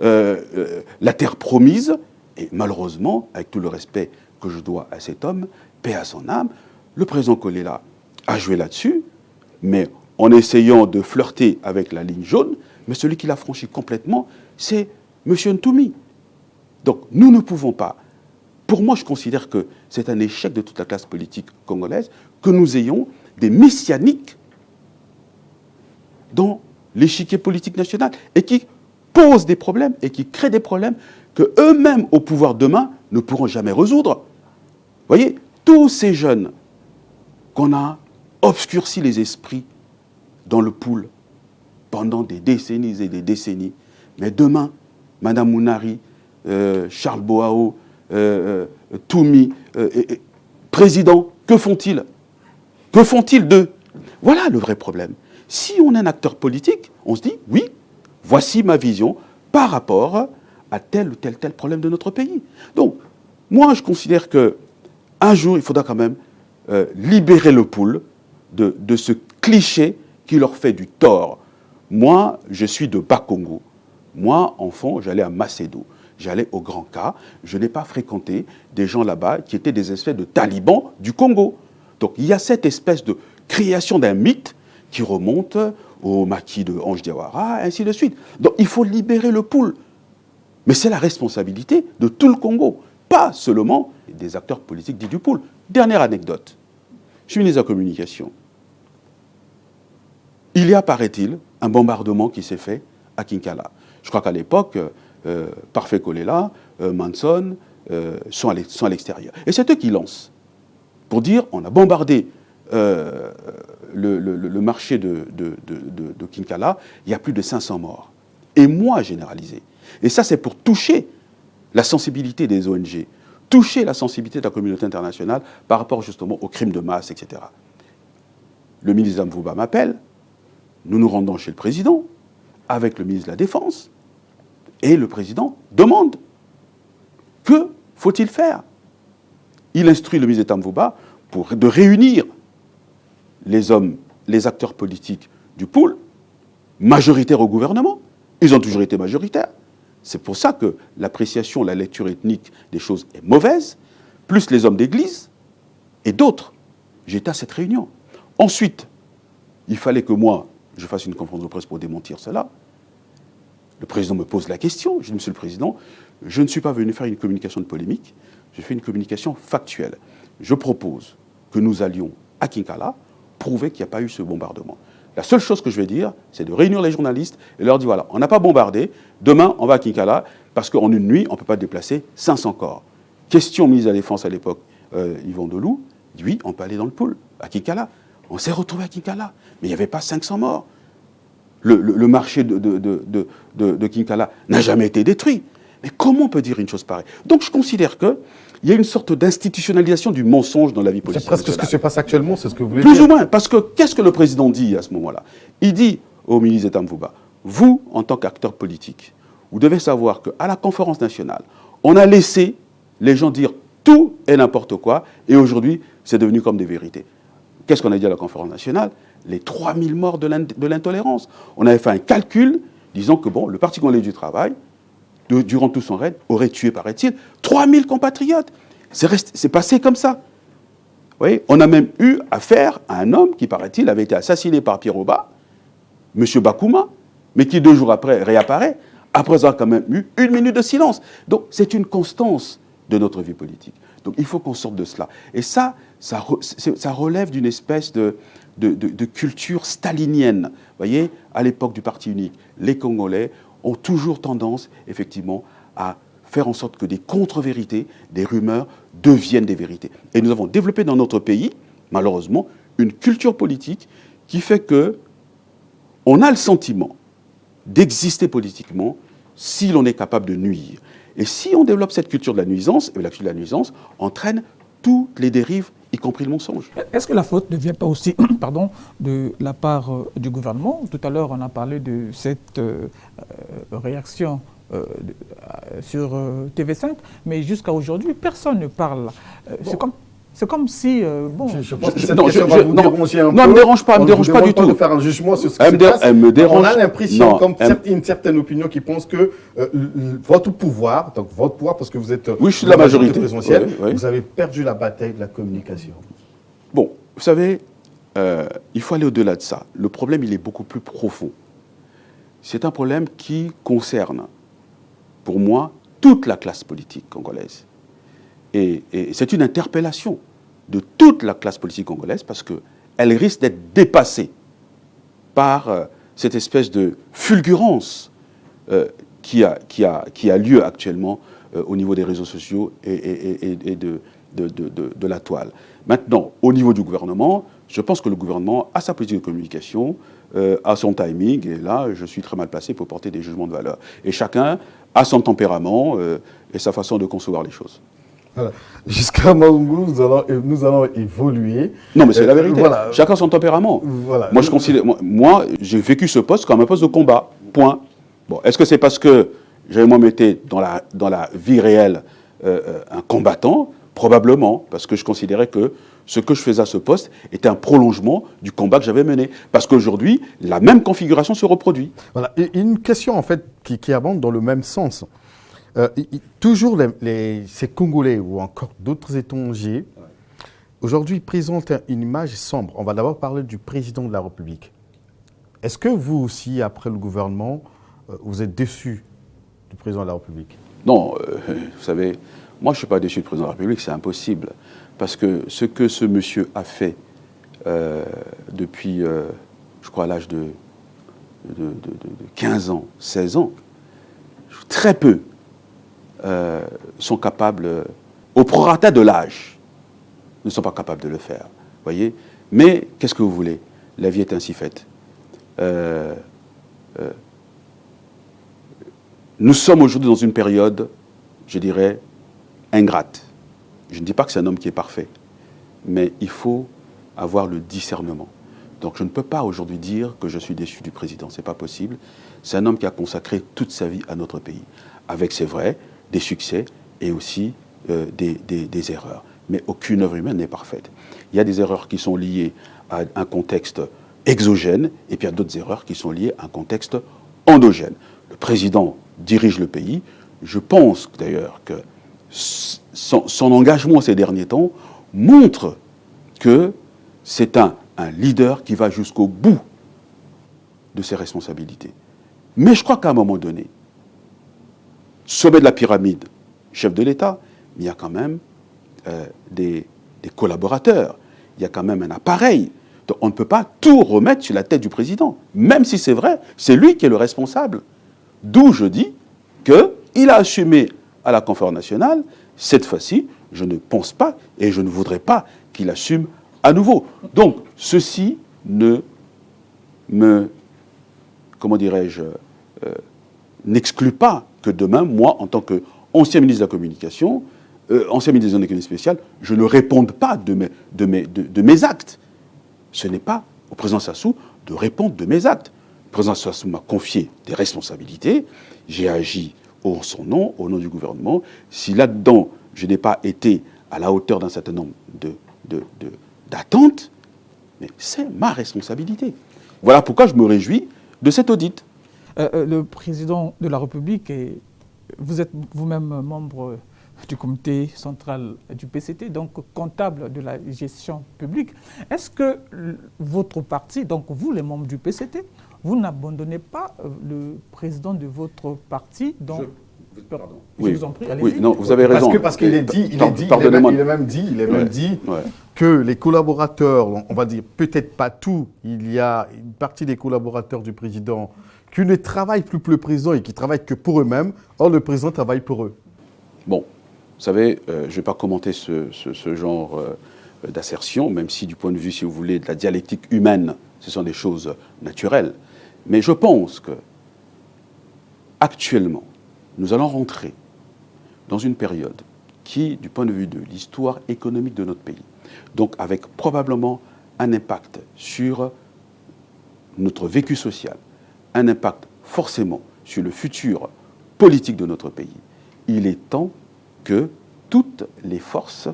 la terre promise. Et malheureusement, avec tout le respect que je dois à cet homme, paix à son âme, le président Kolela a joué là-dessus, mais en essayant de flirter avec la ligne jaune, mais celui qui l'a franchi complètement, c'est M. Ntoumi. Donc nous ne pouvons pas. Pour moi, je considère que c'est un échec de toute la classe politique congolaise que nous ayons des messianiques dans l'échiquier politique national et qui posent des problèmes et qui créent des problèmes que eux-mêmes au pouvoir demain ne pourront jamais résoudre. Vous voyez, tous ces jeunes qu'on a obscurci les esprits dans le Poul pendant des décennies et des décennies, mais demain, Madame Mounari, Charles Boao, Toumi, président, que font-ils? Que font-ils d'eux? Voilà le vrai problème. Si on est un acteur politique, on se dit, oui, voici ma vision par rapport à tel ou tel problème de notre pays. Donc, moi, je considère qu'un jour, il faudra quand même libérer le Poul de ce cliché qui leur fait du tort. Moi, je suis de Bas-Congo. Moi, enfant, j'allais à Macédo. J'allais au Grand K. Je n'ai pas fréquenté des gens là-bas qui étaient des espèces de talibans du Congo. Donc, il y a cette espèce de création d'un mythe qui remonte au maquis de Ange Diawara, ainsi de suite. Donc, il faut libérer le Poul. Mais c'est la responsabilité de tout le Congo, pas seulement des acteurs politiques dits du Poul. Dernière anecdote. Je suis ministre de la Communication. Il y a, paraît-il, un bombardement qui s'est fait à Kinkala. Je crois qu'à l'époque, Parfait Kolela, Manson, sont à l'extérieur. Et c'est eux qui lancent, pour dire, on a bombardé le marché de Kinkala, il y a plus de 500 morts. Et moi, généralisé. Et ça, c'est pour toucher la sensibilité des ONG, toucher la sensibilité de la communauté internationale par rapport justement aux crimes de masse, etc. Le ministre Mvouba m'appelle, nous nous rendons chez le président, avec le ministre de la Défense, et le président demande que faut-il faire. Il instruit le ministre Mvouba de réunir les hommes, les acteurs politiques du pôle, majoritaires au gouvernement. Ils ont toujours été majoritaires. C'est pour ça que l'appréciation, la lecture ethnique des choses est mauvaise, plus les hommes d'église et d'autres. J'étais à cette réunion. Ensuite, il fallait que moi, je fasse une conférence de presse pour démentir cela. Le président me pose la question. Je dis, Monsieur le Président, je ne suis pas venu faire une communication de polémique, je fais une communication factuelle. Je propose que nous allions à Kinkala prouver qu'il n'y a pas eu ce bombardement. La seule chose que je vais dire, c'est de réunir les journalistes et leur dire, voilà, on n'a pas bombardé, demain on va à Kinkala, parce qu'en une nuit, on ne peut pas déplacer 500 corps. Question mise à la Défense à l'époque, Yvon Deloup, dit, oui, on peut aller dans le pôle, à Kinkala. On s'est retrouvé à Kinkala, mais il n'y avait pas 500 morts. Le marché de Kinkala n'a jamais été détruit. Mais comment on peut dire une chose pareille? Donc je considère qu'il y a une sorte d'institutionnalisation du mensonge dans la vie politique. C'est presque ce qui se passe actuellement, c'est ce que vous voulez dire. Plus ou moins, parce que qu'est-ce que le président dit à ce moment-là? Il dit au ministre d'État Mvouba, vous, en tant qu'acteur politique, vous devez savoir qu'à la conférence nationale, on a laissé les gens dire tout et n'importe quoi, et aujourd'hui, c'est devenu comme des vérités. Qu'est-ce qu'on a dit à la conférence nationale? Les 3000 morts de l'intolérance. On avait fait un calcul disant que bon, le Parti congolais du travail, durant tout son règne, aurait tué, paraît-il, 3000 compatriotes. C'est passé comme ça. Vous voyez, on a même eu affaire à un homme qui, paraît-il, avait été assassiné par Pierre Oba, M. Bakouma, mais qui 2 jours après réapparaît, après avoir quand même eu 1 minute de silence. Donc c'est une constance de notre vie politique. Donc il faut qu'on sorte de cela. Et ça relève d'une espèce de culture stalinienne. Vous voyez, à l'époque du Parti unique, les Congolais ont toujours tendance, effectivement, à faire en sorte que des contre-vérités, des rumeurs, deviennent des vérités. Et nous avons développé dans notre pays, malheureusement, une culture politique qui fait que on a le sentiment d'exister politiquement si l'on est capable de nuire. Et si on développe cette culture de la nuisance, et la culture de la nuisance entraîne toutes les dérives, y compris le mensonge. Est-ce que la faute ne vient pas aussi de la part du gouvernement? Tout à l'heure, on a parlé de cette réaction sur TV5, mais jusqu'à aujourd'hui, personne ne parle. C'est comme si... Je pense que cette question va vous déranger un peu. Non, elle ne me dérange pas du tout. De faire un jugement sur ce qui se passe. Elle me dérange. On a l'impression, comme une certaine opinion qui pense que votre pouvoir, parce que vous êtes oui, je suis de la majorité présidentielle, vous avez perdu la bataille de la communication. Bon, vous savez, il faut aller au-delà de ça. Le problème, il est beaucoup plus profond. C'est un problème qui concerne, pour moi, toute la classe politique congolaise. Et c'est une interpellation de toute la classe politique congolaise parce qu'elle risque d'être dépassée par cette espèce de fulgurance qui a lieu actuellement au niveau des réseaux sociaux et de la toile. Maintenant, au niveau du gouvernement, je pense que le gouvernement a sa politique de communication, a son timing, et là, je suis très mal placé pour porter des jugements de valeur. Et chacun a son tempérament et sa façon de concevoir les choses. Voilà. Jusqu'à Maungu, nous allons évoluer. Non, mais c'est la vérité. Voilà. Chacun son tempérament. Voilà. Moi, j'ai vécu ce poste comme un poste de combat. Point. Bon, est-ce que c'est parce que j'avais moi été dans la vie réelle un combattant? Probablement, parce que je considérais que ce que je faisais à ce poste était un prolongement du combat que j'avais mené. Parce qu'aujourd'hui, la même configuration se reproduit. Voilà. Et une question, en fait, qui abonde dans le même sens. Toujours ces Congolais ou encore d'autres étrangers, aujourd'hui présentent une image sombre. On va d'abord parler du président de la République. Est-ce que vous aussi, après le gouvernement, vous êtes déçu du président de la République? Non, vous savez, moi je ne suis pas déçu du président de la République, c'est impossible. Parce que ce que ce monsieur a fait depuis, je crois, à l'âge de 15 ans, 16 ans, très peu sont capables, au prorata de l'âge, ne sont pas capables de le faire. Voyez. Mais qu'est-ce que vous voulez? La vie est ainsi faite. Nous sommes aujourd'hui dans une période, je dirais, ingrate. Je ne dis pas que c'est un homme qui est parfait, mais il faut avoir le discernement. Donc je ne peux pas aujourd'hui dire que je suis déçu du président, ce n'est pas possible. C'est un homme qui a consacré toute sa vie à notre pays, avec, c'est vrai, des succès et aussi des erreurs. Mais aucune œuvre humaine n'est parfaite. Il y a des erreurs qui sont liées à un contexte exogène, et puis il y a d'autres erreurs qui sont liées à un contexte endogène. Le président dirige le pays. Je pense d'ailleurs que son engagement ces derniers temps montre que c'est un leader qui va jusqu'au bout de ses responsabilités. Mais je crois qu'à un moment donné, sommet de la pyramide, chef de l'État, il y a quand même des collaborateurs, il y a quand même un appareil. Donc on ne peut pas tout remettre sur la tête du président, même si c'est vrai, c'est lui qui est le responsable. D'où je dis qu'il a assumé à la conférence nationale. Cette fois-ci, je ne pense pas et je ne voudrais pas qu'il assume à nouveau. Donc, ceci ne me, comment dirais-je, n'exclut pas que demain, moi, en tant qu'ancien ministre de la Communication, ancien ministre des Économies spéciales, je ne réponde pas de mes actes. Ce n'est pas au président Sassou de répondre de mes actes. Le président Sassou m'a confié des responsabilités, j'ai agi en son nom, au nom du gouvernement. Si là-dedans, je n'ai pas été à la hauteur d'un certain nombre d'attentes, mais c'est ma responsabilité. Voilà pourquoi je me réjouis de cet audit. Le président de la République, vous êtes vous-même membre du comité central du PCT, donc comptable de la gestion publique. Est-ce que votre parti, donc vous les membres du PCT, vous n'abandonnez pas le président de votre parti donc, je vous en prie, allez-y. Oui, non, vous avez raison. Parce qu'il est dit, il est même dit que les collaborateurs, on va dire peut-être pas tout, il y a une partie des collaborateurs du président qui ne travaillent plus pour le président et qui travaillent que pour eux-mêmes. Or, le président travaille pour eux. Bon, vous savez, je ne vais pas commenter ce genre d'assertion, même si du point de vue, si vous voulez, de la dialectique humaine, ce sont des choses naturelles. Mais je pense que, actuellement, nous allons rentrer dans une période qui, du point de vue de l'histoire économique de notre pays, donc avec probablement un impact sur notre vécu social, un impact forcément sur le futur politique de notre pays, il est temps que toutes les forces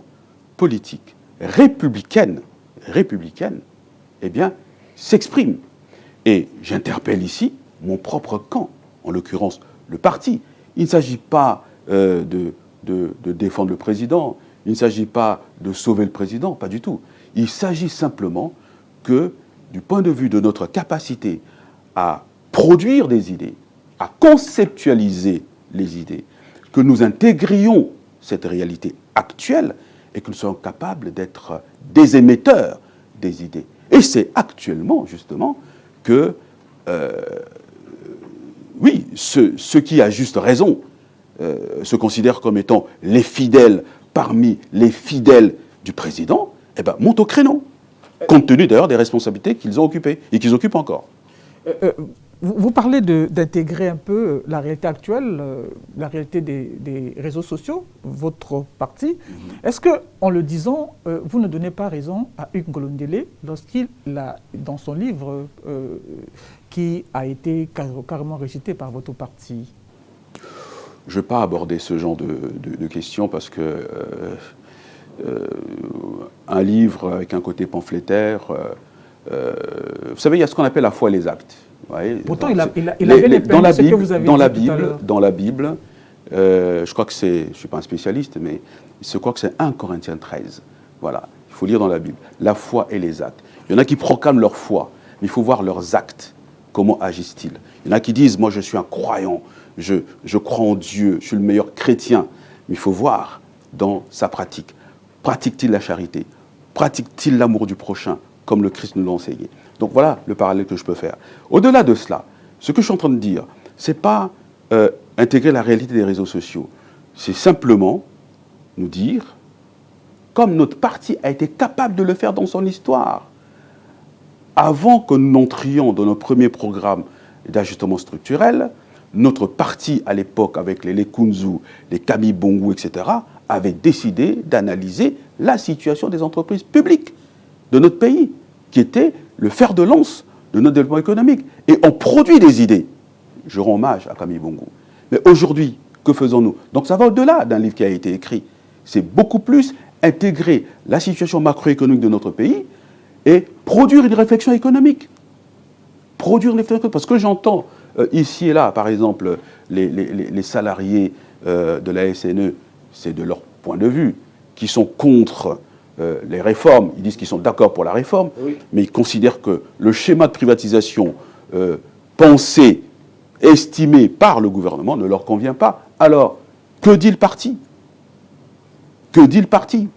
politiques républicaines, eh bien, s'expriment. Et j'interpelle ici mon propre camp, en l'occurrence le parti. Il ne s'agit pas de défendre le président, il ne s'agit pas de sauver le président, pas du tout. Il s'agit simplement que, du point de vue de notre capacité à produire des idées, à conceptualiser les idées, que nous intégrions cette réalité actuelle et que nous soyons capables d'être des émetteurs des idées. Et c'est actuellement, justement, que, oui, ceux qui, à juste raison, se considèrent comme étant les fidèles parmi les fidèles du président, eh ben, montent au créneau, compte tenu d'ailleurs des responsabilités qu'ils ont occupées et qu'ils occupent encore. Vous parlez d'intégrer un peu la réalité actuelle, la réalité des réseaux sociaux, votre parti. Est-ce que, en le disant, vous ne donnez pas raison à Hugues Ngolondele lorsqu'il a, dans son livre, qui a été carrément rejeté par votre parti? Je ne vais pas aborder ce genre de questions parce que un livre avec un côté pamphlétaire, vous savez, il y a ce qu'on appelle la foi et les actes. Ouais, pourtant, il avait les peines, ce que vous avez dit tout à l'heure. Dans la Bible, je crois que c'est, je ne suis pas un spécialiste, mais je crois que c'est 1 Corinthiens 13. Voilà, il faut lire dans la Bible. La foi et les actes. Il y en a qui proclament leur foi, mais il faut voir leurs actes. Comment agissent-ils? Il y en a qui disent, moi je suis un croyant, je crois en Dieu, je suis le meilleur chrétien. Mais il faut voir dans sa pratique. Pratique-t-il la charité? Pratique-t-il l'amour du prochain, comme le Christ nous l'a enseigné? Donc voilà le parallèle que je peux faire. Au-delà de cela, ce que je suis en train de dire, ce n'est pas intégrer la réalité des réseaux sociaux. C'est simplement nous dire, comme notre parti a été capable de le faire dans son histoire, avant que nous n'entrions dans nos premiers programmes d'ajustement structurel, notre parti, à l'époque, avec les Lekunzu, les Camille Bongo, etc., avait décidé d'analyser la situation des entreprises publiques de notre pays, qui était le fer de lance de notre développement économique. Et on produit des idées. Je rends hommage à Camille Bongo. Mais aujourd'hui, que faisons-nous? Donc ça va au-delà d'un livre qui a été écrit. C'est beaucoup plus intégrer la situation macroéconomique de notre pays et produire une réflexion économique. Produire une réflexion économique. Parce que j'entends ici et là, par exemple, les salariés de la SNE, c'est de leur point de vue, qui sont contre les réformes. Ils disent qu'ils sont d'accord pour la réforme, oui, mais ils considèrent que le schéma de privatisation pensé, estimé par le gouvernement ne leur convient pas. Alors, que dit le parti? Que dit le parti?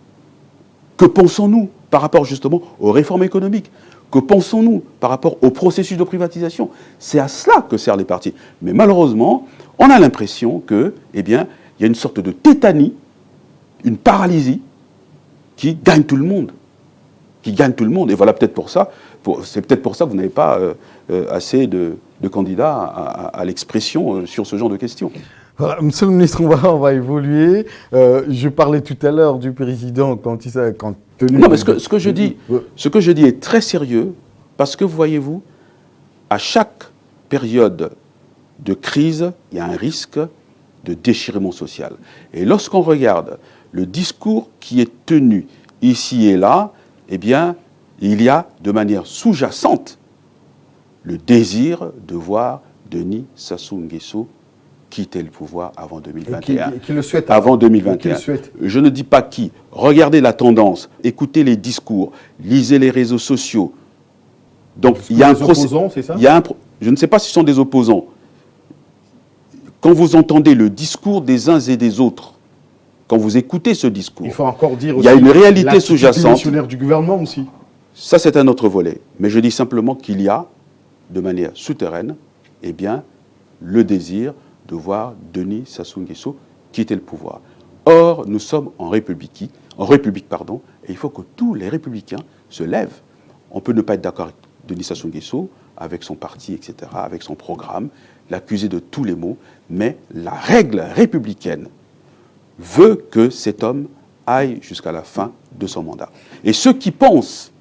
Que pensons-nous par rapport justement aux réformes économiques? Que pensons-nous par rapport au processus de privatisation? C'est à cela que servent les partis. Mais malheureusement, on a l'impression que, eh bien, il y a une sorte de tétanie, une paralysie qui gagne tout le monde. Qui gagne tout le monde. Et voilà peut-être pour ça, c'est peut-être pour ça que vous n'avez pas assez de candidats à l'expression sur ce genre de questions. Voilà, Monsieur le ministre, on va évoluer. Je parlais tout à l'heure du président quand tenu... Non, mais ce que je dis est très sérieux, parce que, voyez-vous, à chaque période de crise, il y a un risque de déchirement social. Et lorsqu'on regarde le discours qui est tenu ici et là, eh bien, il y a de manière sous-jacente le désir de voir Denis Sassou Nguesso quitter le pouvoir avant 2021. Qui le souhaite avant 2021. Je ne dis pas qui. Regardez la tendance, écoutez les discours, lisez les réseaux sociaux. Donc il y a un procès. C'est ça ? Je ne sais pas si ce sont des opposants. Quand vous entendez le discours des uns et des autres, quand vous écoutez ce discours, il faut encore dire aussi, il y a une réalité sous-jacente. Du gouvernement aussi. Ça, c'est un autre volet. Mais je dis simplement qu'il y a, de manière souterraine, eh bien, le désir de voir Denis Sassou Nguesso quitter le pouvoir. Or, nous sommes en République, et il faut que tous les républicains se lèvent. On peut ne pas être d'accord avec Denis Sassou Nguesso, avec son parti, etc., avec son programme, l'accuser de tous les maux, mais la règle républicaine veut que cet homme aille jusqu'à la fin de son mandat. Et ceux qui pensent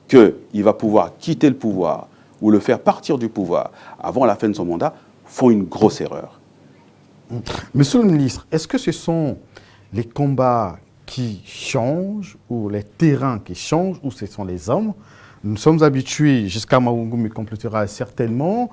qu'il va pouvoir quitter le pouvoir ou le faire partir du pouvoir avant la fin de son mandat font une grosse erreur. Monsieur le ministre, est-ce que ce sont les combats qui changent ou les terrains qui changent ou ce sont les hommes? Nous sommes habitués, jusqu'à Maungu me complétera certainement,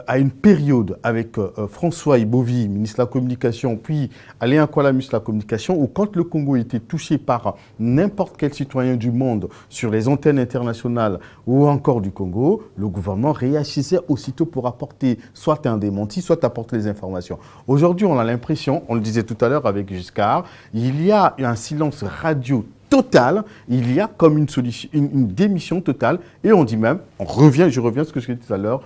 à une période avec François Ibovi, ministre de la Communication, puis Alain Akwala, ministre de la Communication, où quand le Congo était touché par n'importe quel citoyen du monde sur les antennes internationales ou encore du Congo, le gouvernement réagissait aussitôt pour apporter soit un démenti, soit apporter des informations. Aujourd'hui, on a l'impression, on le disait tout à l'heure avec Giscard, il y a un silence radio total, il y a comme une démission totale, et on dit même, je reviens à ce que je disais tout à l'heure,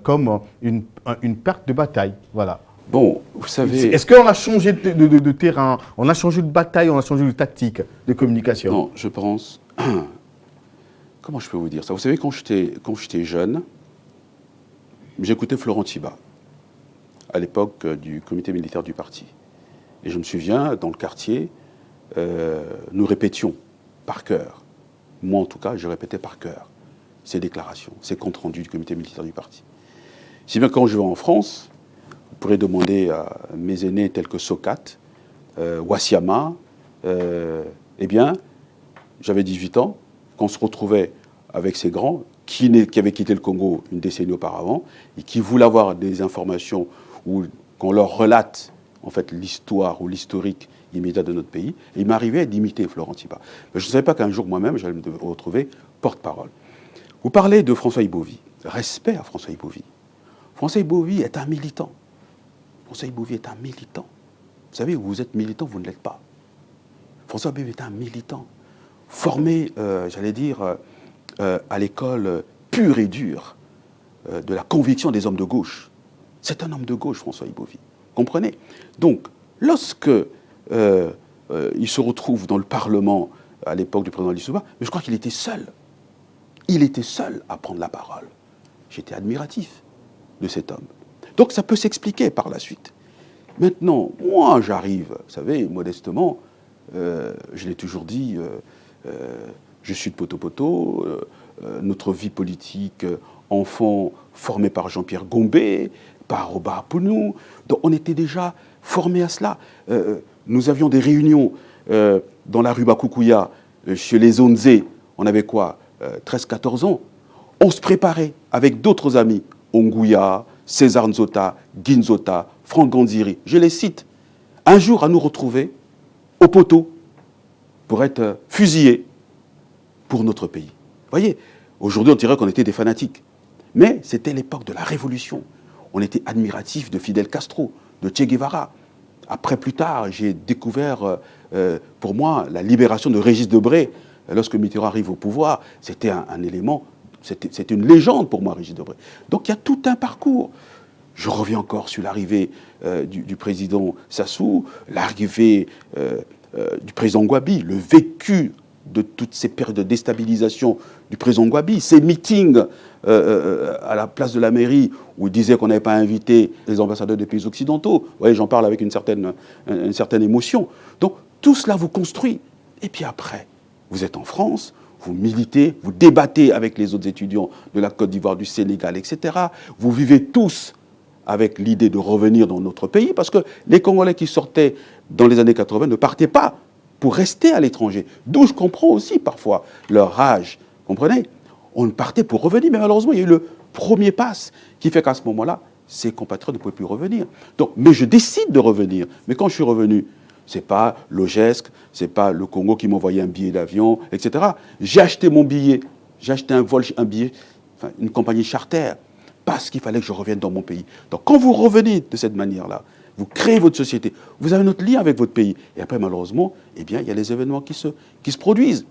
comme une perte de bataille. Voilà. Bon, vous savez... Est-ce qu'on a changé de terrain, on a changé de bataille, on a changé de tactique de communication? Non, je pense... Comment je peux vous dire ça? Vous savez, quand j'étais jeune, j'écoutais Florent Tchiba, à l'époque du comité militaire du parti. Et je me souviens, dans le quartier, nous répétions par cœur. Moi, en tout cas, je répétais par cœur ces déclarations, ces comptes rendus du comité militaire du parti. Si bien quand je vais en France, vous pourrez demander à mes aînés tels que Sokat, Wassiama, eh bien, j'avais 18 ans, quand on se retrouvait avec ces grands qui avaient quitté le Congo une décennie auparavant et qui voulaient avoir des informations ou qu'on leur relate en fait l'histoire ou l'historique immédiat de notre pays, et il m'arrivait d'imiter Florent Tchiba. Mais je ne savais pas qu'un jour moi-même j'allais me retrouver porte-parole. Vous parlez de François Ibovi. Respect à François Ibovi. François Ibovi est un militant. François Ibovi est un militant. Vous savez, vous êtes militant, vous ne l'êtes pas. François Ibovi est un militant. Formé, j'allais dire, à l'école pure et dure de la conviction des hommes de gauche. C'est un homme de gauche, François Ibovi. Comprenez? Donc, lorsque il se retrouve dans le Parlement à l'époque du président Lissouba, mais je crois qu'il était seul. Il était seul à prendre la parole. J'étais admiratif de cet homme. Donc ça peut s'expliquer par la suite. Maintenant, moi j'arrive, vous savez, modestement, je l'ai toujours dit, je suis de Poto-Poto, notre vie politique, enfant formé par Jean-Pierre Gombe, par Oba Pounou, donc on était déjà formés à cela. Nous avions des réunions dans la rue Bakoukouya, chez les Onzé, on avait quoi, 13-14 ans. On se préparait avec d'autres amis, Ongouya, César Nzota, Ginzota, Franck Ganziri, je les cite, un jour à nous retrouver au poteau pour être fusillés pour notre pays. Vous voyez, aujourd'hui on dirait qu'on était des fanatiques, mais c'était l'époque de la révolution. On était admiratifs de Fidel Castro, de Che Guevara. Après, plus tard, j'ai découvert, pour moi, la libération de Régis Debray. Lorsque Mitterrand arrive au pouvoir, c'était un élément, c'était une légende pour moi, Régis Debray. Donc il y a tout un parcours. Je reviens encore sur l'arrivée du président Sassou, l'arrivée du président Gwabi, le vécu de toutes ces périodes de déstabilisation du président Gwabi, ces meetings à la place de la mairie où il disait qu'on n'avait pas invité les ambassadeurs des pays occidentaux. Vous voyez, j'en parle avec une certaine émotion. Donc tout cela vous construit. Et puis après, vous êtes en France, vous militez, vous débattez avec les autres étudiants de la Côte d'Ivoire, du Sénégal, etc. Vous vivez tous avec l'idée de revenir dans notre pays, parce que les Congolais qui sortaient dans les années 80 ne partaient pas pour rester à l'étranger. D'où je comprends aussi parfois leur rage. Comprenez? On partait pour revenir, mais malheureusement, il y a eu le premier pass qui fait qu'à ce moment-là, ces compatriotes ne pouvaient plus revenir. Donc, mais je décide de revenir. Mais quand je suis revenu, ce n'est pas l'OGESC, ce n'est pas le Congo qui m'envoyait un billet d'avion, etc. J'ai acheté mon billet, j'ai acheté un billet, enfin, une compagnie charter, parce qu'il fallait que je revienne dans mon pays. Donc quand vous revenez de cette manière-là, vous créez votre société, vous avez notre lien avec votre pays. Et après, malheureusement, eh bien, il y a les événements qui se produisent.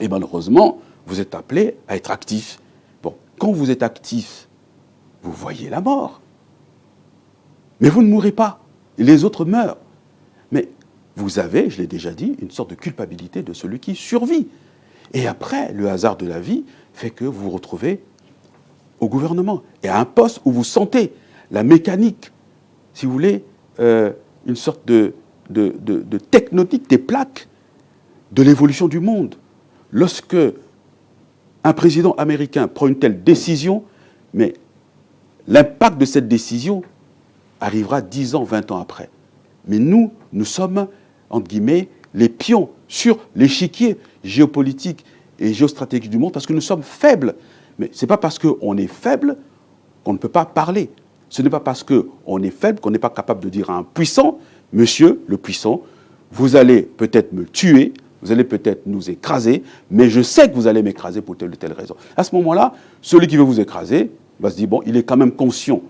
Et malheureusement, vous êtes appelé à être actif. Bon, quand vous êtes actif, vous voyez la mort. Mais vous ne mourrez pas. Et les autres meurent. Mais vous avez, je l'ai déjà dit, une sorte de culpabilité de celui qui survit. Et après, le hasard de la vie fait que vous vous retrouvez au gouvernement et à un poste où vous sentez la mécanique, si vous voulez, une sorte de tectonique des plaques de l'évolution du monde. Lorsque un président américain prend une telle décision, mais l'impact de cette décision arrivera 10 ans, 20 ans après. Mais nous sommes, entre guillemets, les pions sur l'échiquier géopolitique et géostratégique du monde parce que nous sommes faibles. Mais ce n'est pas parce qu'on est faible qu'on ne peut pas parler. Ce n'est pas parce qu'on est faible qu'on n'est pas capable de dire à un puissant, monsieur le puissant, vous allez peut-être me tuer, vous allez peut-être nous écraser, mais je sais que vous allez m'écraser pour telle ou telle raison. À ce moment-là, celui qui veut vous écraser va se dire, bon, il est quand même conscient.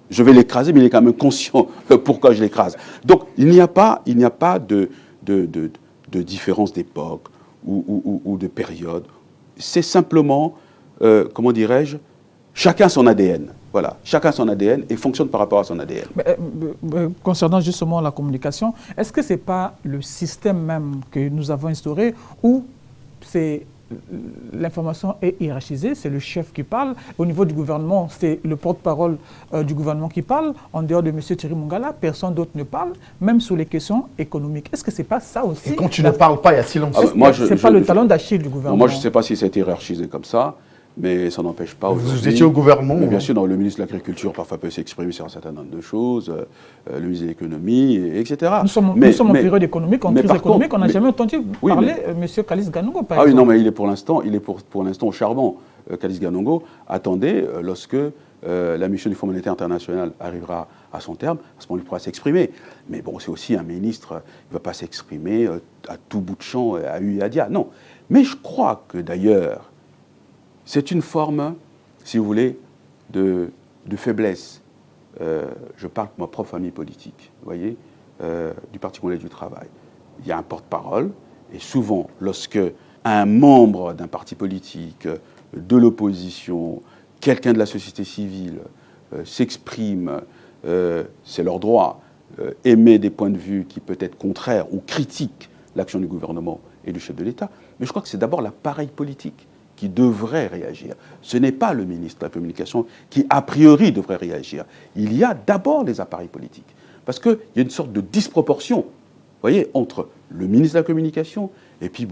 Je vais l'écraser, mais il est quand même conscient pourquoi je l'écrase. Donc, il n'y a pas de différence d'époque ou de période. C'est simplement, comment dirais-je, chacun son ADN. Voilà, chacun son ADN et fonctionne par rapport à son ADN. Concernant justement la communication, est-ce que ce n'est pas le système même que nous avons instauré où l'information est hiérarchisée, c'est le chef qui parle. Au niveau du gouvernement, c'est le porte-parole du gouvernement qui parle. En dehors de M. Thierry Mongala, personne d'autre ne parle, même sur les questions économiques. Est-ce que ce n'est pas ça aussi? Et quand tu ne parles pas, il y a silence. Ce n'est pas le talon d'Achille du gouvernement. Moi, je ne sais pas si c'est hiérarchisé comme ça. Mais ça n'empêche pas. Vous étiez au gouvernement. Mais bien sûr, le ministre de l'Agriculture parfois peut s'exprimer sur un certain nombre de choses, le ministre de l'Économie, etc. Nous sommes en période économique, en crise économique, on n'a jamais entendu parler M. Kalis Ganongo, par exemple. Ah oui, non, mais il est pour l'instant au charbon. Kalis Ganongo, attendez, lorsque la mission du Fonds monétaire international arrivera à son terme, à ce moment-là, il pourra s'exprimer. Mais bon, c'est aussi un ministre, il ne va pas s'exprimer à tout bout de champ, à U et à Dia. Non. Mais je crois que d'ailleurs, c'est une forme, si vous voulez, de faiblesse. Je parle de ma propre famille politique, vous voyez, du Parti congolais du travail. Il y a un porte-parole, et souvent, lorsque un membre d'un parti politique, de l'opposition, quelqu'un de la société civile, s'expriment, c'est leur droit, émet des points de vue qui peuvent être contraires ou critiquent l'action du gouvernement et du chef de l'État. Mais je crois que c'est d'abord l'appareil politique qui devrait réagir. Ce n'est pas le ministre de la Communication qui, a priori, devrait réagir. Il y a d'abord les appareils politiques. Parce qu'il y a une sorte de disproportion, vous voyez, entre le ministre de la Communication et puis,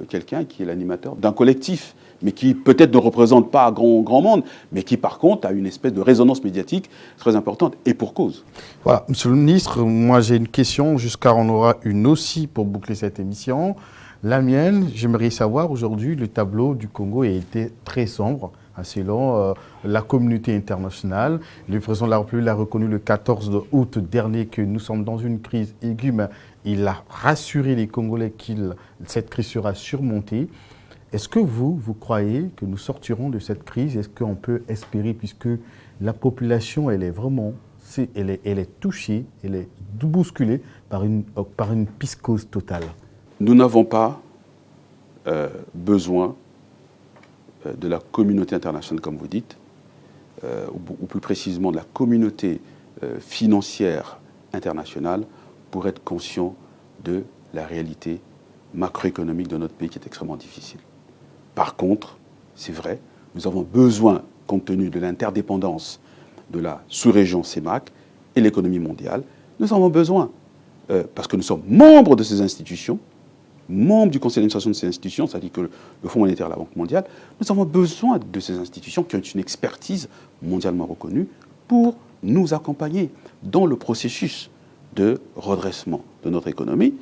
quelqu'un qui est l'animateur d'un collectif, mais qui peut-être ne représente pas grand monde, mais qui, par contre, a une espèce de résonance médiatique très importante, et pour cause. Voilà, Monsieur le ministre, moi j'ai une question, jusqu'à on aura une aussi pour boucler cette émission. La mienne, j'aimerais savoir, aujourd'hui, le tableau du Congo a été très sombre, selon la communauté internationale. Le président de la République l'a reconnu le 14 août dernier que nous sommes dans une crise aiguë, mais il a rassuré les Congolais que cette crise sera surmontée. Est-ce que vous croyez que nous sortirons de cette crise? Est-ce qu'on peut espérer, puisque la population, elle est vraiment, elle est touchée, elle est bousculée par une psychose totale? Nous n'avons pas besoin de la communauté internationale, comme vous dites, ou plus précisément de la communauté financière internationale pour être conscient de la réalité macroéconomique de notre pays qui est extrêmement difficile. Par contre, c'est vrai, nous avons besoin, compte tenu de l'interdépendance de la sous-région CEMAC et l'économie mondiale, nous avons besoin, parce que nous sommes membres de ces institutions, membres du conseil d'administration de ces institutions, c'est-à-dire que le Fonds monétaire et la Banque mondiale, nous avons besoin de ces institutions qui ont une expertise mondialement reconnue pour nous accompagner dans le processus de redressement de notre économie,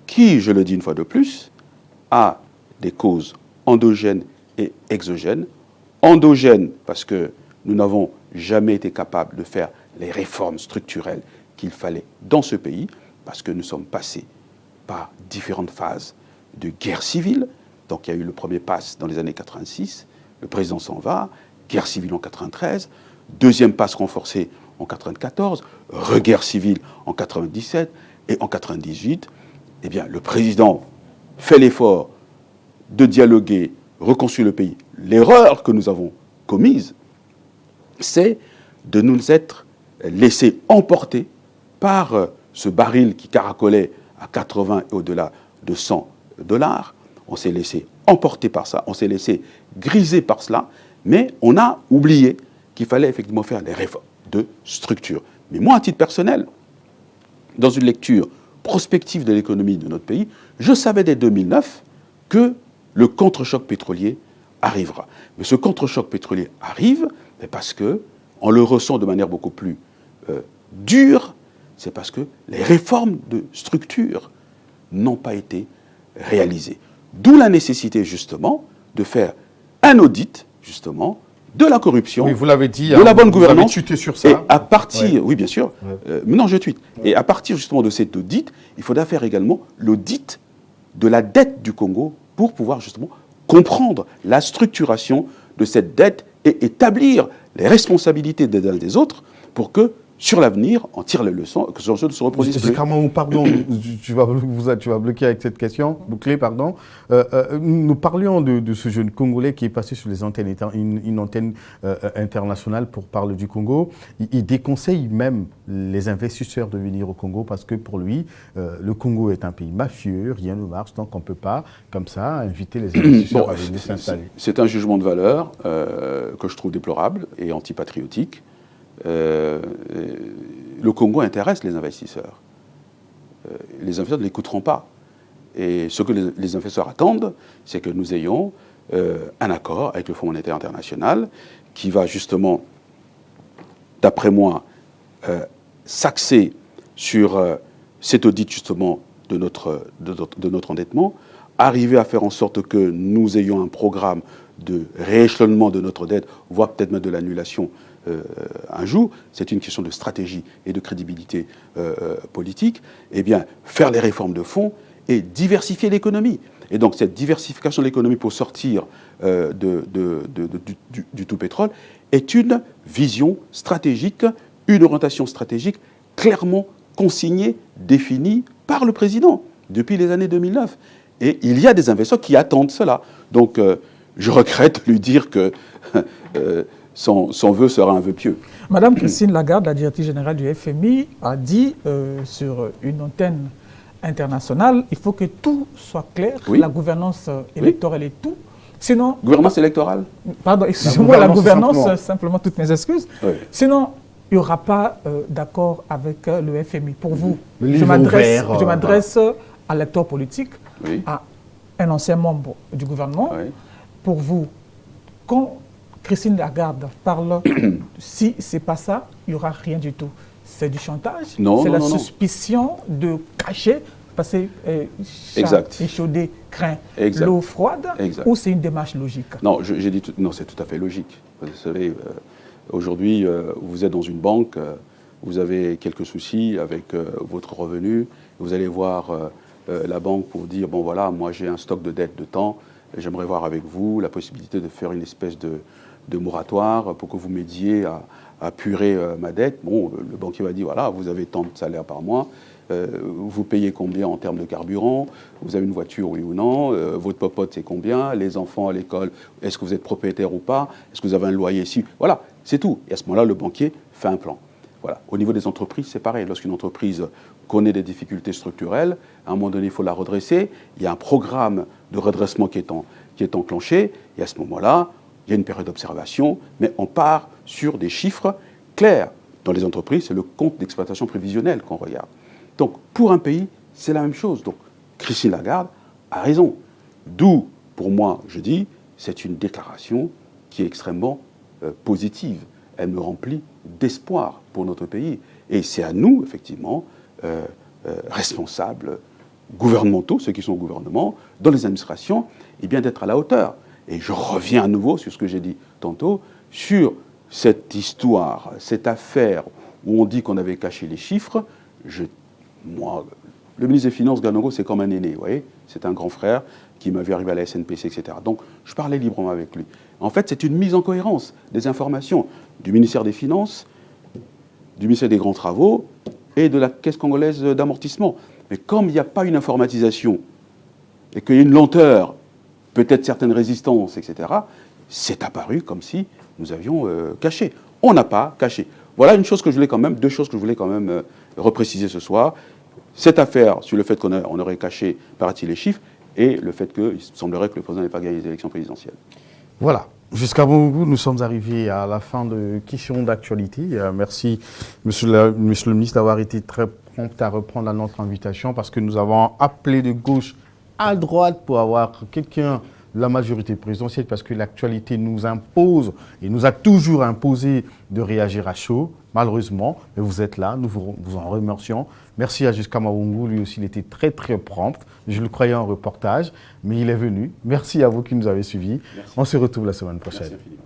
qui, je le dis une fois de plus, a des causes endogènes et exogènes. Endogènes parce que nous n'avons jamais été capables de faire les réformes structurelles qu'il fallait dans ce pays, parce que nous sommes passés par différentes phases de guerre civile. Donc il y a eu le premier pass dans les années 86, le président s'en va, guerre civile en 93, deuxième pass renforcé en 94, re-guerre civile en 97 et en 98. Eh bien, le président fait l'effort de dialoguer, reconstruire le pays. L'erreur que nous avons commise, c'est de nous être laissés emporter par ce baril qui caracolait à 80 et au-delà de $100. On s'est laissé emporter par ça, on s'est laissé griser par cela, mais on a oublié qu'il fallait effectivement faire des réformes de structure. Mais moi, à titre personnel, dans une lecture prospective de l'économie de notre pays, je savais dès 2009 que le contre-choc pétrolier arrivera. Mais ce contre-choc pétrolier arrive parce que, on le ressent de manière beaucoup plus dure, c'est parce que les réformes de structure n'ont pas été réalisées. D'où la nécessité, justement, de faire un audit, justement, de la corruption, oui, vous l'avez dit, de la bonne gouvernance. Vous avez tweeté sur ça. Et à partir, oui, bien sûr, non, je tweete. Et à partir, justement, de cet audit, il faudra faire également l'audit de la dette du Congo pour pouvoir, justement, comprendre la structuration de cette dette et établir les responsabilités des uns des autres pour que, sur l'avenir, on tire les leçons, que ce ne se reproduise plus. Pardon, tu vas bloquer avec cette question, boucler, pardon. Nous parlions de ce jeune Congolais qui est passé sur les antennes, une antenne internationale pour parler du Congo. Il déconseille même les investisseurs de venir au Congo parce que pour lui, le Congo est un pays mafieux, rien ne marche, donc on ne peut pas, comme ça, inviter les investisseurs à venir s'installer. C'est un jugement de valeur que je trouve déplorable et antipatriotique. Le Congo intéresse les investisseurs. Les investisseurs ne l'écouteront pas. Et ce que les investisseurs attendent, c'est que nous ayons un accord avec le Fonds monétaire international qui va justement, d'après moi, s'axer sur cet audit justement de notre endettement, arriver à faire en sorte que nous ayons un programme de rééchelonnement de notre dette, voire peut-être même de l'annulation un jour, c'est une question de stratégie et de crédibilité politique, eh bien, faire les réformes de fond et diversifier l'économie. Et donc, cette diversification de l'économie pour sortir du tout pétrole est une vision stratégique, une orientation stratégique clairement consignée, définie par le président depuis les années 2009. Et il y a des investisseurs qui attendent cela. Donc, je regrette de lui dire que son vœu sera un vœu pieux. Madame Christine Lagarde, la directrice générale du FMI, a dit sur une antenne internationale, il faut que tout soit clair, Oui. la gouvernance électorale et tout. Sinon, Gouvernance électorale? pardon, excusez-moi, la gouvernance, simplement. simplement toutes mes excuses. Oui. Sinon, il n'y aura pas d'accord avec le FMI. Pour vous, Le je livre m'adresse ouvert, à l'acteur politique, Oui. à un ancien membre du gouvernement. Oui. Pour vous, quand Christine Lagarde parle, si ce n'est pas ça, il n'y aura rien du tout. C'est du chantage, Non, c'est non, la non, non. suspicion de cacher, parce que chat Exact. échaudé craint Exact. l'eau froide, Exact. ou c'est une démarche logique? Non, j'ai dit non, c'est tout à fait logique. Vous savez, aujourd'hui, vous êtes dans une banque, vous avez quelques soucis avec votre revenu, vous allez voir la banque pour dire bon voilà, moi j'ai un stock de dette de temps, j'aimerais voir avec vous la possibilité de faire une espèce de moratoire pour que vous m'aidiez à apurer ma dette. Bon, le banquier va dire voilà, vous avez tant de salaire par mois. Vous payez combien en termes de carburant? Vous avez une voiture, oui ou non? Votre popote, c'est combien? Les enfants à l'école, est-ce que vous êtes propriétaire ou pas? Est-ce que vous avez un loyer ici? Voilà, c'est tout. Et à ce moment-là, le banquier fait un plan. Voilà. Au niveau des entreprises, c'est pareil. Lorsqu'une entreprise connaît des difficultés structurelles, à un moment donné, il faut la redresser. Il y a un programme de redressement qui est enclenché. Et à ce moment-là, il y a une période d'observation, mais on part sur des chiffres clairs. Dans les entreprises, c'est le compte d'exploitation prévisionnelle qu'on regarde. Donc, pour un pays, c'est la même chose. Donc, Christine Lagarde a raison. D'où, pour moi, je dis, c'est une déclaration qui est extrêmement positive. Elle me remplit d'espoir pour notre pays. Et c'est à nous, effectivement, responsables gouvernementaux, ceux qui sont au gouvernement, dans les administrations, eh bien d'être à la hauteur. Et je reviens à nouveau sur ce que j'ai dit tantôt, sur cette histoire, cette affaire où on dit qu'on avait caché les chiffres. Moi, le ministre des Finances, Ganongo, c'est comme un aîné, vous voyez. C'est un grand frère qui m'a vu arriver à la SNPC, etc. Donc, je parlais librement avec lui. En fait, c'est une mise en cohérence des informations du ministère des Finances, du ministère des Grands Travaux et de la Caisse congolaise d'amortissement. Mais comme il n'y a pas une informatisation et qu'il y a une lenteur, peut-être certaines résistances, etc., c'est apparu comme si nous avions caché. On n'a pas caché. Voilà deux choses que je voulais quand même repréciser ce soir. Cette affaire sur le fait qu'on aurait caché, paraît-il, les chiffres, et le fait qu'il semblerait que le président n'ait pas gagné les élections présidentielles. Voilà. Jusqu'à Bongo, nous sommes arrivés à la fin de questions d'actualité. Merci, monsieur le ministre, d'avoir été très prompt à reprendre notre invitation parce que nous avons appelé de gauche à droite pour avoir quelqu'un de la majorité présidentielle parce que l'actualité nous impose et nous a toujours imposé de réagir à chaud, malheureusement. Mais vous êtes là, nous vous en remercions. Merci à Jusqu'à Bongo, lui aussi il était très très prompt. Je le croyais en reportage, mais il est venu. Merci à vous qui nous avez suivis. Merci. On se retrouve la semaine prochaine. Merci infiniment.